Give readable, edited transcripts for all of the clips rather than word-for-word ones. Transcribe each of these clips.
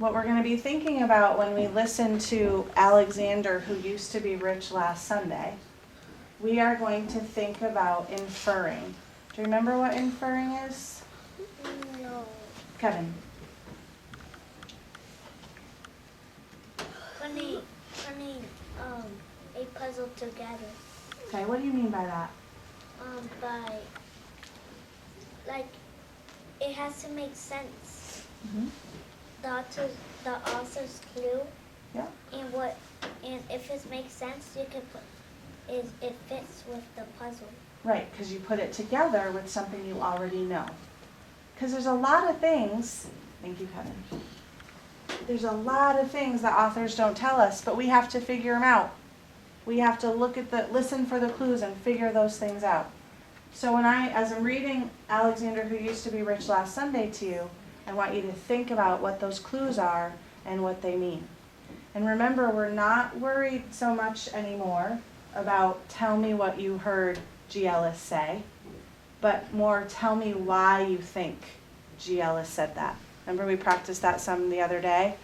what we're going to be thinking about when we listen to Alexander, who used to be rich last Sunday, we are going to think about inferring. Do you remember what inferring is? No. Kevin. Putting a puzzle together. Okay, what do you mean by that? By, like, it has to make sense. Mm-hmm. The author's clue. Yeah. And if it makes sense, you can it fits with the puzzle. Right, because you put it together with something you already know. Because there's a lot of things, thank you, Kevin. There's a lot of things that authors don't tell us, but we have to figure them out. We have to listen for the clues and figure those things out. So as I'm reading Alexander, who used to be rich last Sunday to you, I want you to think about what those clues are and what they mean. And remember, we're not worried so much anymore about tell me what you heard G. Ellis say, but more tell me why you think G. Ellis said that. Remember we practiced that some the other day?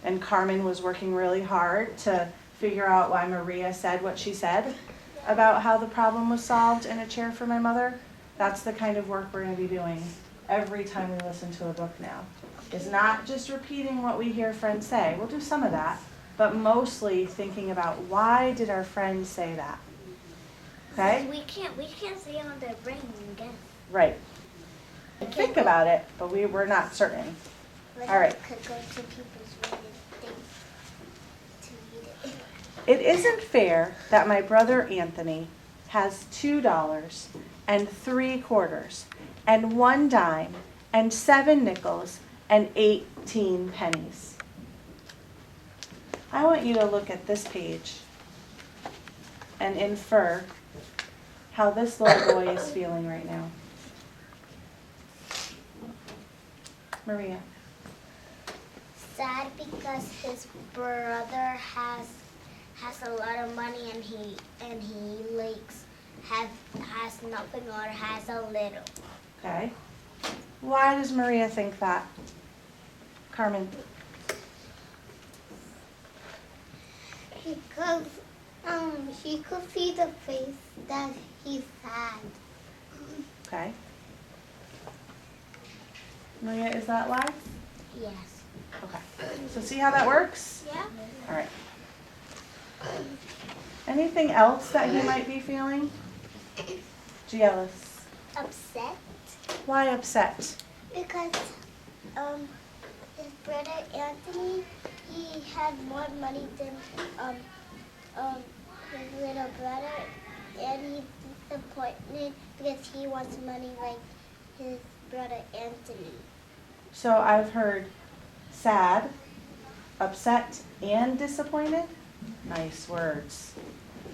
And Carmen was working really hard to figure out why Maria said what she said about how the problem was solved in A Chair for My Mother. That's the kind of work we're going to be doing every time we listen to a book now. It's not just repeating what we hear friends say. We'll do some of that, but mostly thinking about why did our friends say that? Okay? We can't say on their brain again. Right. Think about it, but we're not certain. All right. Could go to people's room and think to read it. It isn't fair that my brother Anthony has $2 and 3 quarters and 1 dime and 7 nickels and 18 pennies. I want you to look at this page and infer how this little boy is feeling right now. Maria. Sad because his brother has a lot of money and he has nothing or has a little. Okay. Why does Maria think that? Carmen. Because he could see the face that he's sad. Okay. Maria, is that why? Yes. Okay. So see how that works? Yeah. All right. Anything else that he might be feeling? Jealous. Upset Why upset? because his brother Anthony, he had more money than his little brother, and he's disappointed because he wants money like his brother Anthony. So I've heard sad, upset, and disappointed. Nice words.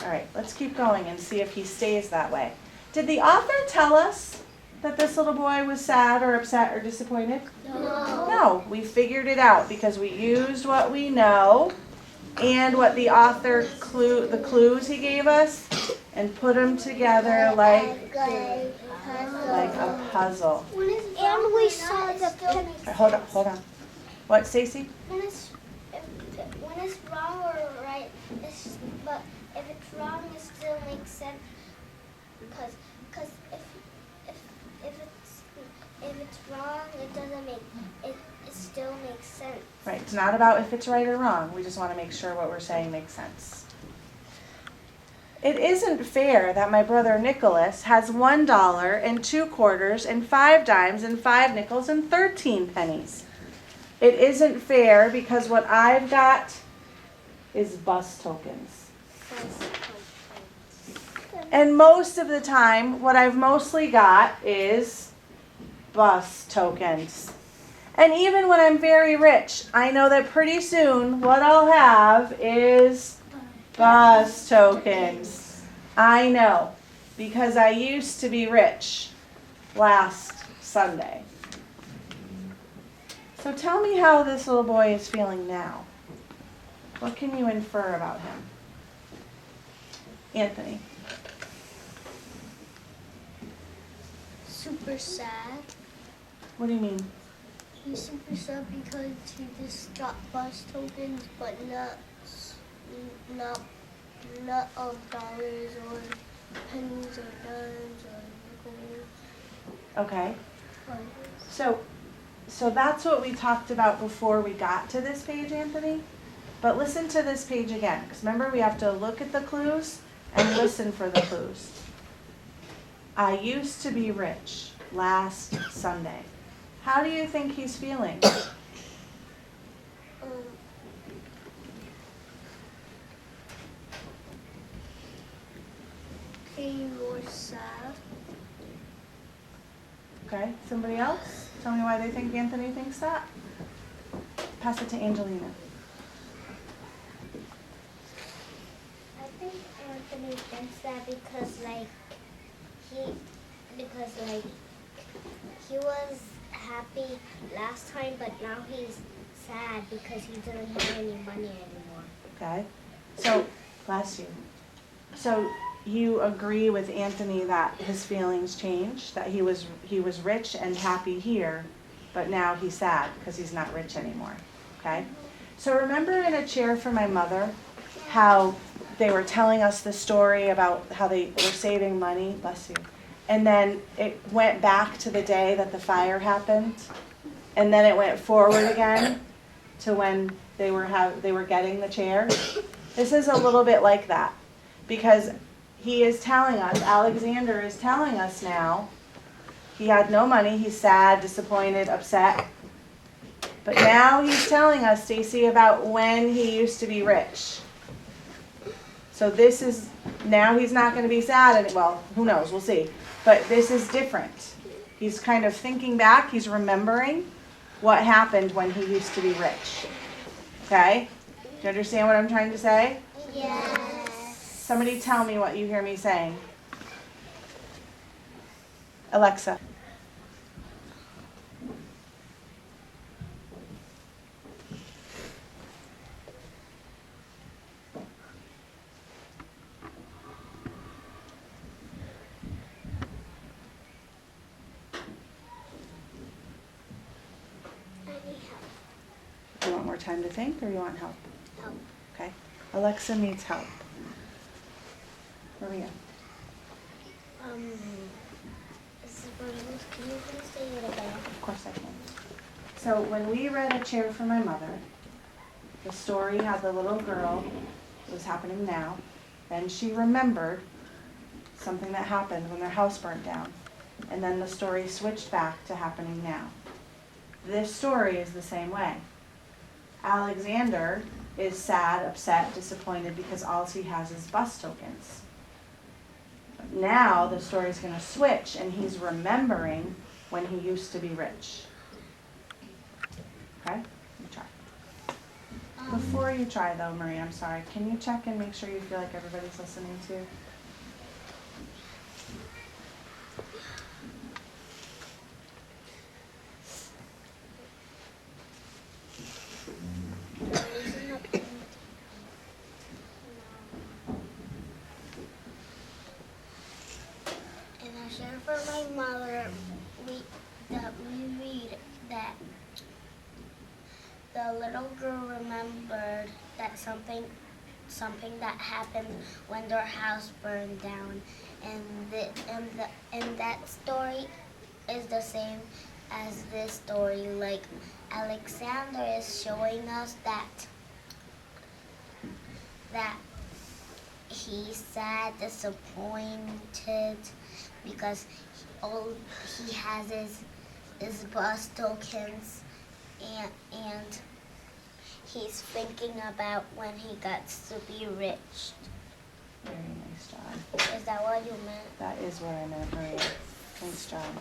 All right, let's keep going and see if he stays that way. Did the author tell us that this little boy was sad or upset or disappointed? No. No, we figured it out because we used what we know and what the author the clues he gave us and put them together like a puzzle. And we saw the picture. Hold on. What, Stacy? When it's wrong or right, but if it's wrong, it still makes sense. Because if it's wrong, it doesn't make it. It still makes sense. Right. It's not about if it's right or wrong. We just want to make sure what we're saying makes sense. It isn't fair that my brother Nicholas has $1 and 2 quarters and 5 dimes and 5 nickels and 13 pennies. It isn't fair because what I've got is bus tokens. And most of the time, what I've mostly got is bus tokens. And even when I'm very rich, I know that pretty soon what I'll have is bus tokens. I know, because I used to be rich last Sunday. So tell me how this little boy is feeling now. What can you infer about him? Anthony. Super sad. What do you mean? He's super sad because he just got bus tokens, but not dollars or pennies or dimes or nickels. Okay. Or So that's what we talked about before we got to this page, Anthony. But listen to this page again, because remember we have to look at the clues and listen for the clues. I used to be rich last Sunday. How do you think he's feeling? he was sad. Okay, somebody else? Tell me why they think Anthony thinks that. Pass it to Angelina. I think Anthony thinks that because he was happy last time, but now he's sad because he doesn't have any money anymore. Okay, so, bless you. So you agree with Anthony that his feelings changed, that he was rich and happy here, but now he's sad because he's not rich anymore, okay? So remember in A Chair for My Mother, how they were telling us the story about how they were saving money, bless you, and then it went back to the day that the fire happened, and then it went forward again to when they were getting the chair. This is a little bit like that, because he is telling us, Alexander is telling us now, he had no money, he's sad, disappointed, upset. But now he's telling us, Stacy, about when he used to be rich. So this is, now he's not going to be sad, and well, who knows, we'll see. But this is different. He's kind of thinking back, he's remembering what happened when he used to be rich. Okay? Do you understand what I'm trying to say? Yes. Somebody tell me what you hear me saying. Alexa. I need help. Do you want more time to think, or you want help? Help. Okay. Alexa needs help. Maria. Can you please say it again? Of course I can. So when we read A Chair for My Mother, the story had the little girl, it was happening now, then she remembered something that happened when their house burnt down, and then the story switched back to happening now. This story is the same way. Alexander is sad, upset, disappointed because all he has is bus tokens. But now the story's going to switch, and he's remembering when he used to be rich. Okay? You try. Before you try though, Marie, I'm sorry, can you check and make sure you feel like everybody's listening to you? In A Chair for My Mother, we read that the little girl remembered that something that happened when their house burned down, and that story is the same as this story. Like Alexander is showing us that he's sad, disappointed because all he has is bus tokens, and he's thinking about when he got to be rich. Very nice job. Is that what you meant? That is what I meant, Maria. Nice job.